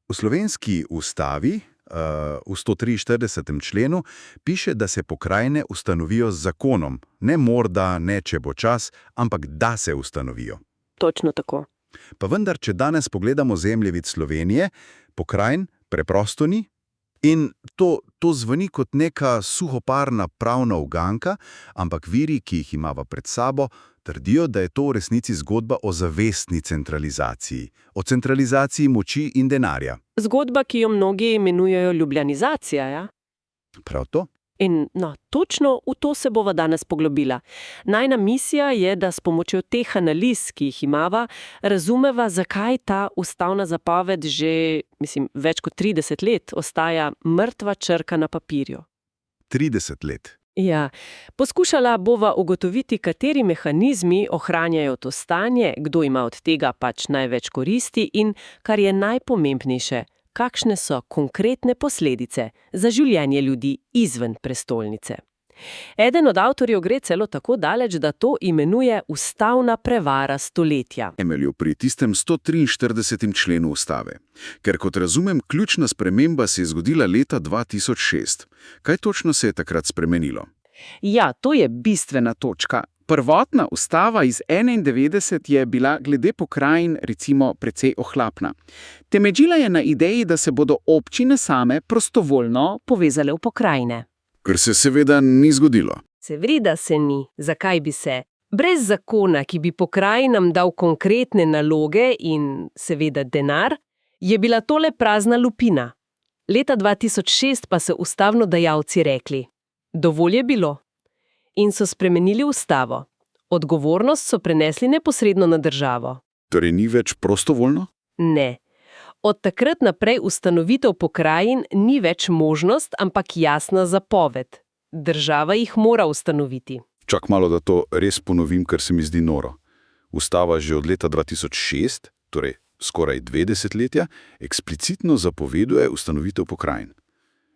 V slovenski ustavi, v 143. členu, piše, da se pokrajine ustanovijo z zakonom. Ne morda, ne če bo čas, ampak da se ustanovijo. Točno tako. Pa vendar, če danes pogledamo zemljevid Slovenije, pokrajin preprosto ni. In to zveni kot neka suhoparna pravna uganka, ampak viri, ki jih imava pred sabo, trdijo, da je to v resnici zgodba o zavestni centralizaciji, o centralizaciji moči in denarja. Zgodba, ki jo mnogi imenujejo ljubljanizacija, ja? Prav to? In točno v to se bova danes poglobila. Najna misija je, da s pomočjo teh analiz, ki jih imava, razumeva, zakaj ta ustavna zapoved že, več kot 30 let ostaja mrtva črka na papirju. 30 let. Ja, poskušala bova ugotoviti, kateri mehanizmi ohranjajo to stanje, kdo ima od tega pač največ koristi in, kar je najpomembnejše, kakšne so konkretne posledice za življenje ljudi izven prestolnice. Eden od avtorjev gre celo tako daleč, da to imenuje ustavna prevara stoletja. Temelju pri tistem 143. členu ustave. Ker kot razumem, ključna sprememba se je zgodila leta 2006. Kaj točno se je takrat spremenilo? Ja, to je bistvena točka. Prvotna ustava iz 91 je bila glede pokrajin recimo precej ohlapna. Temeljila je na ideji, da se bodo občine same prostovoljno povezale v pokrajine. Kar se seveda ni zgodilo. Seveda se ni. Zakaj bi se? Brez zakona, ki bi pokrajinam dal konkretne naloge in seveda denar, je bila tole prazna lupina. Leta 2006 pa so ustavnodajalci rekli: dovolj je bilo. In so spremenili ustavo. Odgovornost so prenesli neposredno na državo. Torej ni več prostovoljno? Ne. Od takrat naprej ustanovitev pokrajin ni več možnost, ampak jasna zapoved. Država jih mora ustanoviti. Čak malo, da to res ponovim, ker se mi zdi noro. Ustava že od leta 2006, torej skoraj 2 desetletja, eksplicitno zapoveduje ustanovitev pokrajin.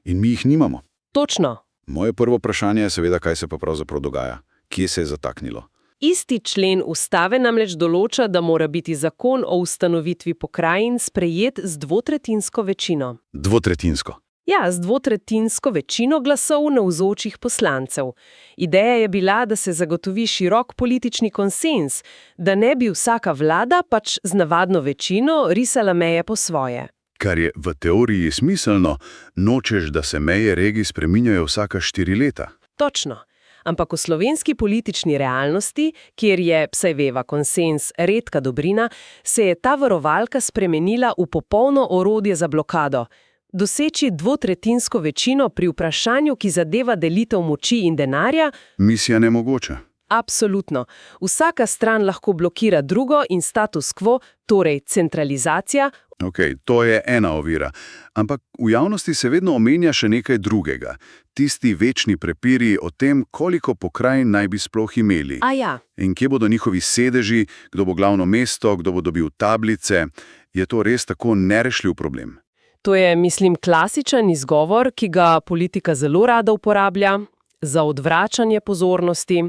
In mi jih nimamo. Točno. Moje prvo vprašanje je seveda, kaj se pa pravzaprav dogaja. Kje se je zataknilo? Isti člen ustave namreč določa, da mora biti zakon o ustanovitvi pokrajin sprejet z dvotretjinsko večino. Dvotretjinsko. Ja, z dvotretjinsko večino glasov navzočih poslancev. Ideja je bila, da se zagotovi širok politični konsens, da ne bi vsaka vlada pač z navadno večino risala meje po svoje. Kar je v teoriji smiselno, nočeš, da se meje regij spreminjajo vsaka 4 leta. Točno. Ampak v slovenski politični realnosti, kjer je, saj veva, konsens redka dobrina, se je ta varovalka spremenila v popolno orodje za blokado. Doseči dvotretjinsko večino pri vprašanju, ki zadeva delitev moči in denarja? Misija nemogoča. Absolutno. Vsaka stran lahko blokira drugo in status quo, torej centralizacija. Okej, to je ena ovira. Ampak v javnosti se vedno omenja še nekaj drugega. Tisti večni prepiri o tem, koliko pokrajin naj bi sploh imeli. A ja. In kje bodo njihovi sedeži, kdo bo glavno mesto, kdo bo dobil tablice. Je to res tako nerešljiv problem? To je, klasičen izgovor, ki ga politika zelo rada uporablja za odvračanje pozornosti.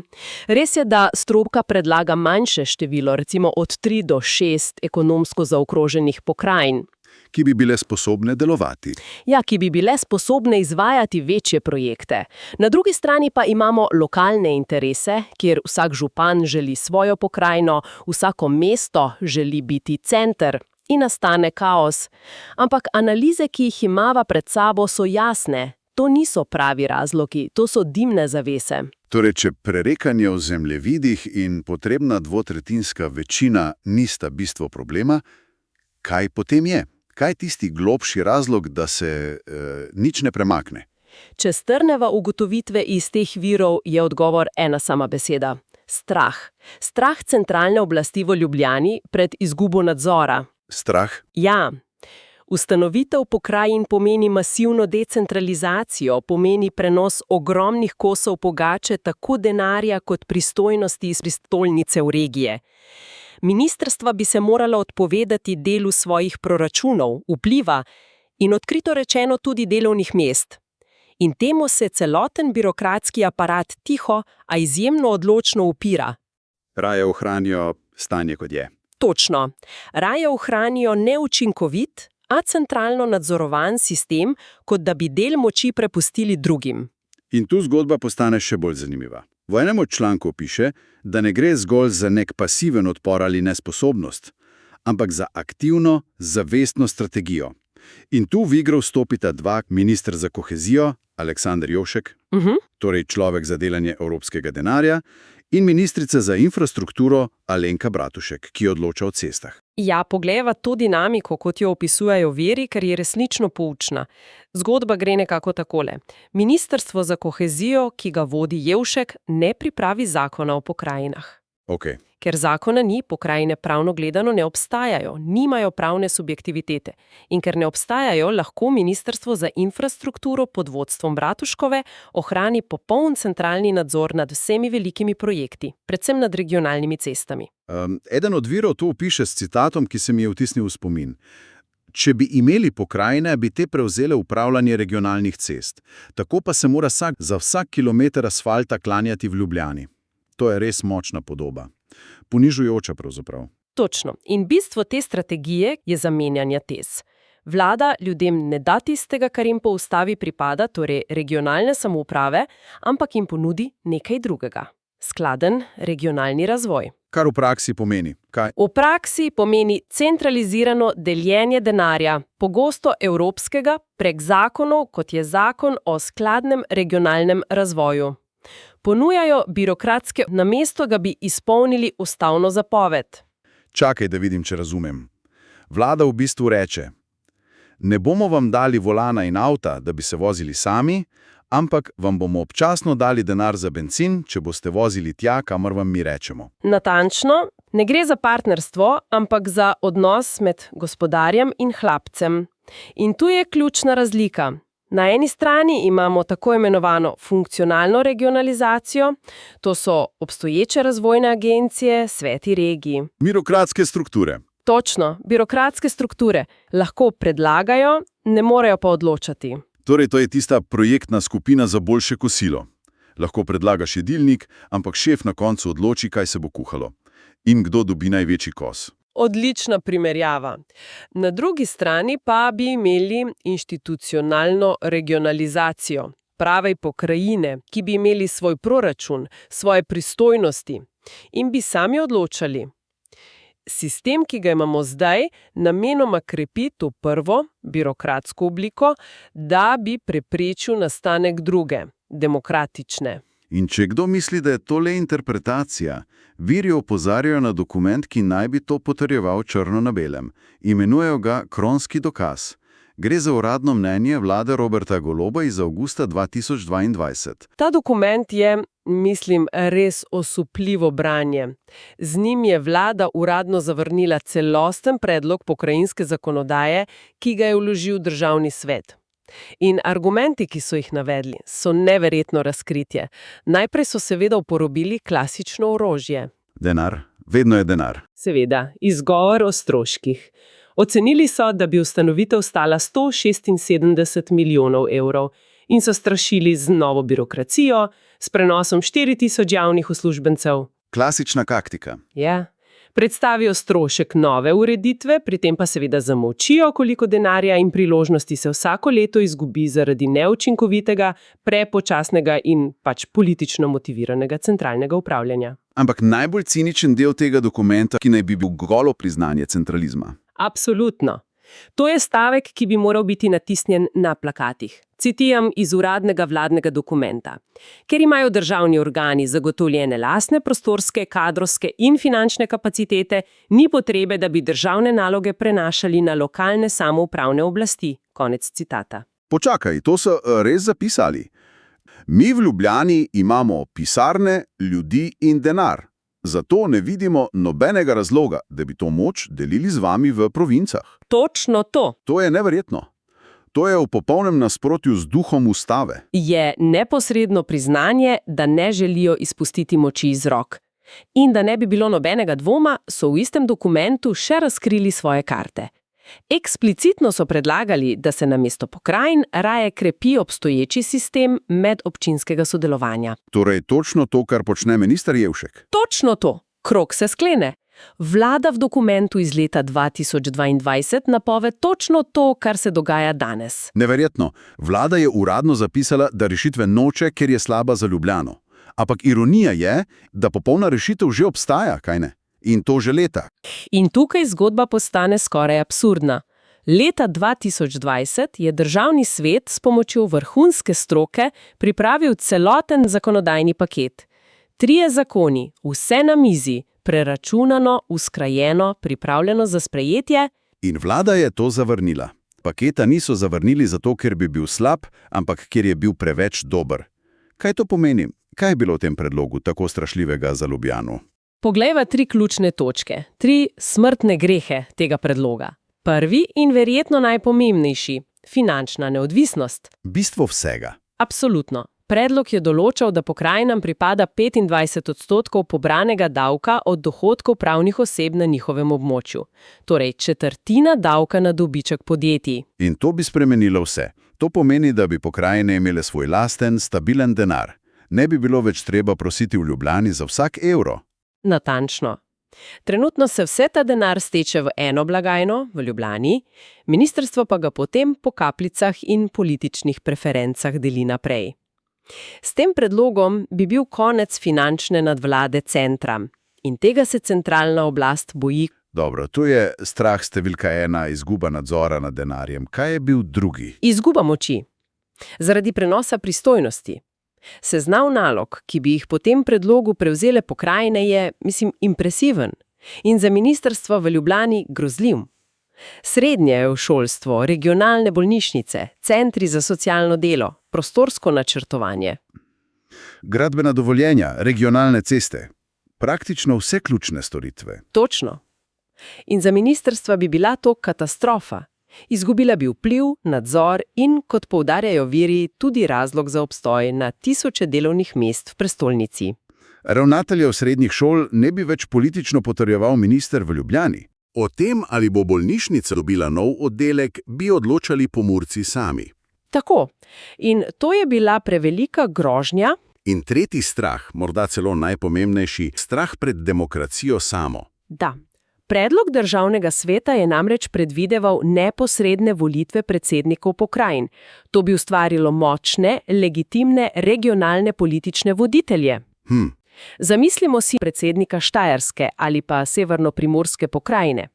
Res je, da stroka predlaga manjše število, recimo od 3 do 6 ekonomsko zaokroženih pokrajin. Ki bi bile sposobne delovati. Ja, ki bi bile sposobne izvajati večje projekte. Na drugi strani pa imamo lokalne interese, kjer vsak župan želi svojo pokrajino, vsako mesto želi biti center. In nastane kaos. Ampak analize, ki jih imava pred sabo, so jasne. To niso pravi razlogi, to so dimne zavese. Torej, če prerekanje o zemljevidih in potrebna dvotretjinska večina nista bistvo problema, kaj potem je? Kaj je tisti globši razlog, da se nič ne premakne? Če strneva ugotovitve iz teh virov, je odgovor ena sama beseda. Strah. Strah centralne oblasti v Ljubljani pred izgubo nadzora. Strah? Ja. Ustanovitev pokrajin pomeni masivno decentralizacijo, pomeni prenos ogromnih kosov pogače, tako denarja kot pristojnosti iz prestolnice v regije. Ministrstva bi se morala odpovedati delu svojih proračunov, vpliva in odkrito rečeno tudi delovnih mest. In temu se celoten birokratski aparat tiho, a izjemno odločno upira. Raje ohranijo stanje, kot je. Točno. Raje ohranijo neučinkovit, a centralno nadzorovan sistem, kot da bi del moči prepustili drugim. In tu zgodba postane še bolj zanimiva. V enem od člankov piše, da ne gre zgolj za nek pasiven odpor ali nesposobnost, ampak za aktivno, zavestno strategijo. In tu v igro vstopita dva, minister za kohezijo, Aleksander Jevšek, torej človek za delanje evropskega denarja, in ministrica za infrastrukturo Alenka Bratušek, ki odloča o cestah. Ja, poglejva to dinamiko, kot jo opisujejo viri, ker je resnično poučna. Zgodba gre nekako takole. Ministrstvo za kohezijo, ki ga vodi Jevšek, ne pripravi zakona o pokrajinah. Okay. Ker zakona ni, pokrajine pravno gledano ne obstajajo, nimajo pravne subjektivitete. In ker ne obstajajo, lahko Ministrstvo za infrastrukturo pod vodstvom Bratuškove ohrani popoln centralni nadzor nad vsemi velikimi projekti, predvsem nad regionalnimi cestami. Eden od virov to opiše s citatom, ki se mi je vtisnil v spomin. Če bi imeli pokrajine, bi te prevzele upravljanje regionalnih cest. Tako pa se mora za vsak kilometer asfalta klanjati v Ljubljani. To je res močna podoba. Ponižujoča pravzaprav. Točno. In bistvo te strategije je zamenjanje tez. Vlada ljudem ne da tistega, kar jim po ustavi pripada, torej regionalne samouprave, ampak jim ponudi nekaj drugega. Skladen regionalni razvoj. Kar v praksi pomeni? Kaj? V praksi pomeni centralizirano deljenje denarja, pogosto evropskega, prek zakonov, kot je zakon o skladnem regionalnem razvoju. Ponujajo birokratske, namesto ga bi izpolnili ustavno zapoved. Čakaj, da vidim, če razumem. Vlada v bistvu reče, ne bomo vam dali volana in avta, da bi se vozili sami, ampak vam bomo občasno dali denar za bencin, če boste vozili tja, kamor vam mi rečemo. Natančno, ne gre za partnerstvo, ampak za odnos med gospodarjem in hlapcem. In tu je ključna razlika. Na eni strani imamo tako imenovano funkcionalno regionalizacijo, to so obstoječe razvojne agencije, sveti regij. Birokratske strukture. Točno, birokratske strukture lahko predlagajo, ne morejo pa odločati. Torej, to je tista projektna skupina za boljše kosilo. Lahko predlagaš jedilnik, ampak šef na koncu odloči, kaj se bo kuhalo. In kdo dobi največji kos. Odlična primerjava. Na drugi strani pa bi imeli institucionalno regionalizacijo, prave pokrajine, ki bi imeli svoj proračun, svoje pristojnosti in bi sami odločali. Sistem, ki ga imamo zdaj, namenoma krepi to prvo, birokratsko obliko, da bi preprečil nastanek druge, demokratične. In če kdo misli, da je to le interpretacija, viri opozarjajo na dokument, ki naj bi to potrjeval črno na belem. Imenujejo ga kronski dokaz. Gre za uradno mnenje vlade Roberta Goloba iz avgusta 2022. Ta dokument je, mislim, res osupljivo branje. Z njim je vlada uradno zavrnila celosten predlog pokrajinske zakonodaje, ki ga je vložil Državni svet. In argumenti, ki so jih navedli, so neverjetno razkritje. Najprej so seveda uporabili klasično orožje. Denar. Vedno je denar. Seveda, izgovor o stroških. Ocenili so, da bi ustanovitev stala 176 milijonov evrov in so strašili z novo birokracijo, s prenosom 4000 javnih uslužbencev. Klasična taktika. Ja. Predstavijo strošek nove ureditve, pri tem pa seveda zamolčijo, koliko denarja in priložnosti se vsako leto izgubi zaradi neučinkovitega, prepočasnega in politično motiviranega centralnega upravljanja. Ampak najbolj ciničen del tega dokumenta, ki naj bi bil golo priznanje centralizma. Absolutno. To je stavek, ki bi moral biti natisnjen na plakatih. Citiram iz uradnega vladnega dokumenta. Ker imajo državni organi zagotovljene lastne prostorske, kadrovske in finančne kapacitete, ni potrebe, da bi državne naloge prenašali na lokalne samoupravne oblasti. Konec citata. Počakaj, to so res zapisali. Mi v Ljubljani imamo pisarne, ljudi in denar. Zato ne vidimo nobenega razloga, da bi to moč delili z vami v provincah. Točno to. To je neverjetno. To je v popolnem nasprotju z duhom ustave. Je neposredno priznanje, da ne želijo izpustiti moči iz rok. In da ne bi bilo nobenega dvoma, so v istem dokumentu še razkrili svoje karte. Eksplicitno so predlagali, da se namesto pokrajin raje krepi obstoječi sistem medobčinskega sodelovanja. Torej točno to, kar počne minister Jevšek. Točno to. Krog se sklene. Vlada v dokumentu iz leta 2022 napove točno to, kar se dogaja danes. Neverjetno, vlada je uradno zapisala, da rešitve noče, ker je slaba za Ljubljano. Ampak ironija je, da popolna rešitev že obstaja, kaj ne? In to že leta. In tukaj zgodba postane skoraj absurdna. Leta 2020 je Državni svet s pomočjo vrhunske stroke pripravil celoten zakonodajni paket. 3 zakoni, vse na mizi, preračunano, usklajeno, pripravljeno za sprejetje. In vlada je to zavrnila. Paketa niso zavrnili zato, ker bi bil slab, ampak ker je bil preveč dober. Kaj to pomeni? Kaj je bilo v tem predlogu tako strašljivega za Ljubljano? Poglejva 3 ključne točke, 3 smrtne grehe tega predloga. Prvi in verjetno najpomembnejši – finančna neodvisnost. Bistvo vsega. Absolutno. Predlog je določal, da pokrajinam pripada 25% pobranega davka od dohodkov pravnih oseb na njihovem območju. Torej, 1/4 davka na dobiček podjetij. In to bi spremenilo vse. To pomeni, da bi pokrajine imele svoj lasten, stabilen denar. Ne bi bilo več treba prositi v Ljubljani za vsak evro. Natančno. Trenutno se vse ta denar steče v eno blagajno, v Ljubljani, ministrstvo pa ga potem po kapljicah in političnih preferencah deli naprej. S tem predlogom bi bil konec finančne nadvlade centra in tega se centralna oblast boji. Dobro, to je strah številka 1, izguba nadzora nad denarjem. Kaj je bil drugi? Izguba moči. Zaradi prenosa pristojnosti. Seznam nalog, ki bi jih po tem predlogu prevzele pokrajine, je, impresiven in za ministrstvo v Ljubljani grozljiv. Srednje šolstvo, regionalne bolnišnice, centri za socialno delo, prostorsko načrtovanje. Gradbena dovoljenja, regionalne ceste. Praktično vse ključne storitve. Točno. In za ministrstva bi bila to katastrofa. Izgubila bi vpliv, nadzor in, kot poudarjajo viri, tudi razlog za obstoj na tisoče delovnih mest v prestolnici. Ravnateljev srednjih šol ne bi več politično potrjeval minister v Ljubljani. O tem, ali bo bolnišnica dobila nov oddelek, bi odločali Pomurci sami. Tako. In to je bila prevelika grožnja. In tretji strah, morda celo najpomembnejši, strah pred demokracijo samo. Da. Predlog Državnega sveta je namreč predvideval neposredne volitve predsednikov pokrajin. To bi ustvarilo močne, legitimne regionalne politične voditelje. Zamislimo si predsednika Štajerske ali pa severnoprimorske pokrajine.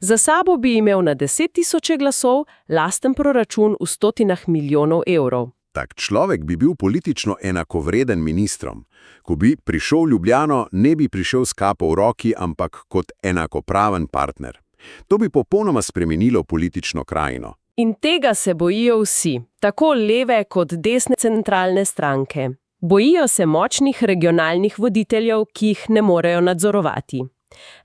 Za sabo bi imel na 10.000 glasov lasten proračun v stotinah milijonov evrov. Tak človek bi bil politično enakovreden ministrom. Ko bi prišel v Ljubljano, ne bi prišel s kapo v roki, ampak kot enakopraven partner. To bi popolnoma spremenilo politično krajino. In tega se bojijo vsi, tako leve kot desne centralne stranke. Bojijo se močnih regionalnih voditeljev, ki jih ne morejo nadzorovati.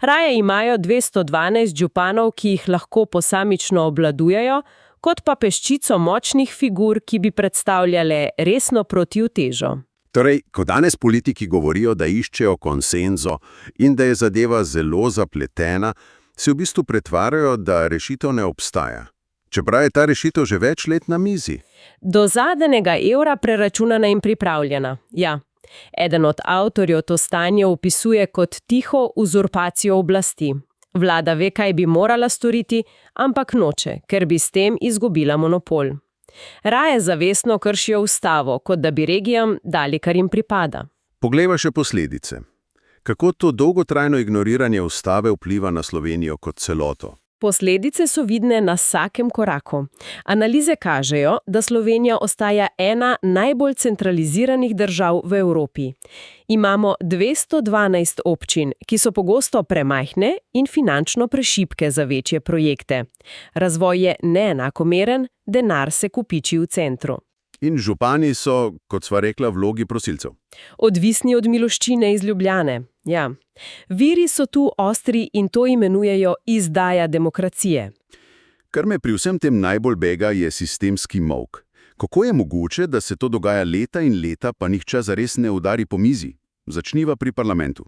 Raje imajo 212 županov, ki jih lahko posamično obvladujejo, kot pa peščico močnih figur, ki bi predstavljale resno protiutežo. Torej, ko danes politiki govorijo, da iščejo konsenzo in da je zadeva zelo zapletena, se v bistvu pretvarjajo, da rešitev ne obstaja. Čeprav je ta rešitev že več let na mizi. Do zadnjega evra preračunana in pripravljena, ja. Eden od avtorjev to stanje opisuje kot tiho uzurpacijo oblasti. Vlada ve, kaj bi morala storiti, ampak noče, ker bi s tem izgubila monopol. Raje zavestno kršijo ustavo, kot da bi regijam dali, kar jim pripada. Poglejva še posledice. Kako to dolgotrajno ignoriranje ustave vpliva na Slovenijo kot celoto? Posledice so vidne na vsakem koraku. Analize kažejo, da Slovenija ostaja ena najbolj centraliziranih držav v Evropi. Imamo 212 občin, ki so pogosto premajhne in finančno prešibke za večje projekte. Razvoj je neenakomeren, denar se kopiči v centru. In župani so, kot sva rekla, v vlogi prosilcev. Odvisni od miloščine iz Ljubljane, ja. Viri so tu ostri in to imenujejo izdaja demokracije. Kar me pri vsem tem najbolj bega, je sistemski molk. Kako je mogoče, da se to dogaja leta in leta, pa nihče zares ne udari po mizi? Začniva pri parlamentu.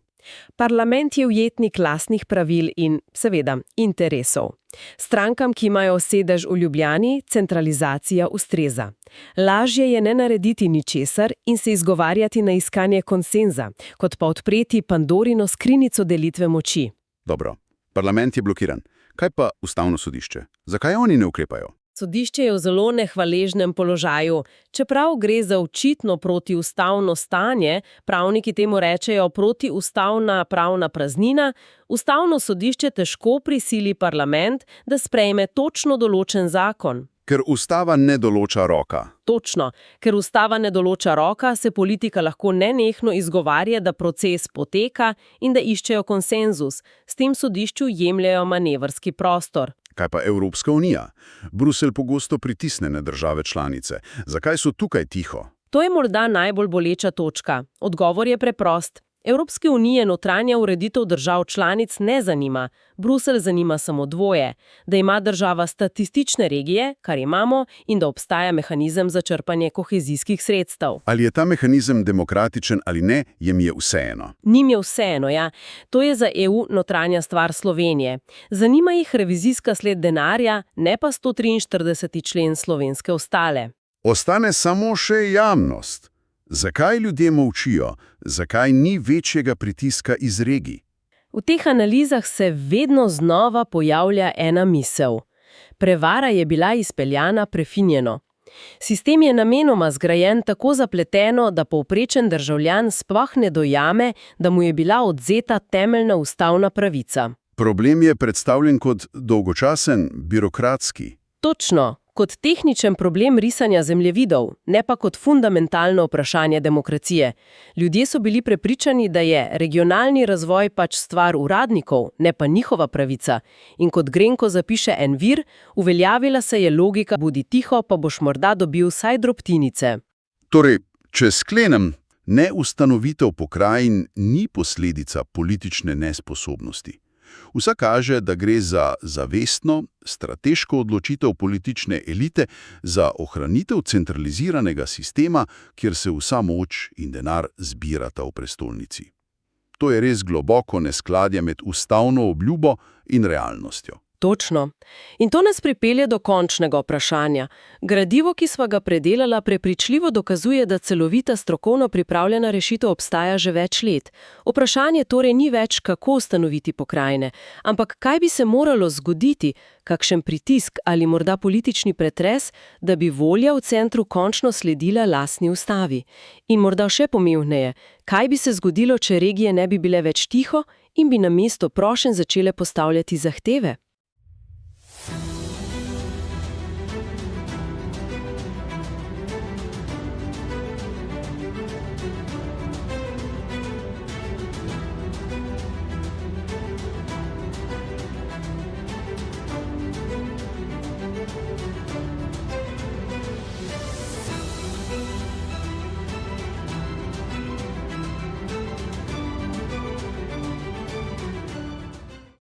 Parlament je ujetnik lastnih pravil in, seveda, interesov. Strankam, ki imajo sedež v Ljubljani, centralizacija ustreza. Lažje je ne narediti ničesar in se izgovarjati na iskanje konsenza, kot pa odpreti Pandorino skrinjico delitve moči. Dobro, parlament je blokiran. Kaj pa ustavno sodišče? Zakaj oni ne ukrepajo? Sodišče je v zelo nehvaležnem položaju. Čeprav gre za očitno protiustavno stanje, pravniki temu rečejo protiustavna pravna praznina, ustavno sodišče težko prisili parlament, da sprejme točno določen zakon. Ker ustava ne določa roka. Točno, ker ustava ne določa roka, se politika lahko nenehno izgovarja, da proces poteka in da iščejo konsenzus. S tem sodišču jemljejo manevrski prostor. Kaj pa Evropska unija? Bruselj pogosto pritisne na države članice. Zakaj so tukaj tiho? To je morda najbolj boleča točka. Odgovor je preprost. Evropske unije notranja ureditev držav članic ne zanima. Bruselj zanima samo dvoje. Da ima država statistične regije, kar imamo, in da obstaja mehanizem za črpanje kohezijskih sredstev. Ali je ta mehanizem demokratičen ali ne, jim je vseeno. Njim je vseeno, ja. To je za EU notranja stvar Slovenije. Zanima jih revizijska sled denarja, ne pa 143. člen slovenske ustave. Ostane samo še javnost. Zakaj ljudje molčijo? Zakaj ni večjega pritiska iz regij? V teh analizah se vedno znova pojavlja ena misel. Prevara je bila izpeljana prefinjeno. Sistem je namenoma zgrajen tako zapleteno, da povprečen državljan sploh ne dojame, da mu je bila odvzeta temeljna ustavna pravica. Problem je predstavljen kot dolgočasen, birokratski. Točno, kot tehničen problem risanja zemljevidov, ne pa kot fundamentalno vprašanje demokracije. Ljudje so bili prepričani, da je regionalni razvoj pač stvar uradnikov, ne pa njihova pravica. In kot grenko zapiše en vir, uveljavila se je logika bodi tiho, pa boš morda dobil vsaj drobtinice. Torej, če sklenem, neustanovitev pokrajin ni posledica politične nesposobnosti. Vsa kaže, da gre za zavestno, strateško odločitev politične elite za ohranitev centraliziranega sistema, kjer se vsa moč in denar zbirata v prestolnici. To je res globoko neskladje med ustavno obljubo in realnostjo. Točno. In to nas pripelje do končnega vprašanja. Gradivo, ki sva ga predelala, prepričljivo dokazuje, da celovita strokovno pripravljena rešitev obstaja že več let. Vprašanje torej ni več, kako ustanoviti pokrajine, ampak kaj bi se moralo zgoditi, kakšen pritisk ali morda politični pretres, da bi volja v centru končno sledila lastni ustavi. In morda še pomembneje, kaj bi se zgodilo, če regije ne bi bile več tiho in bi namesto prošenj začele postavljati zahteve?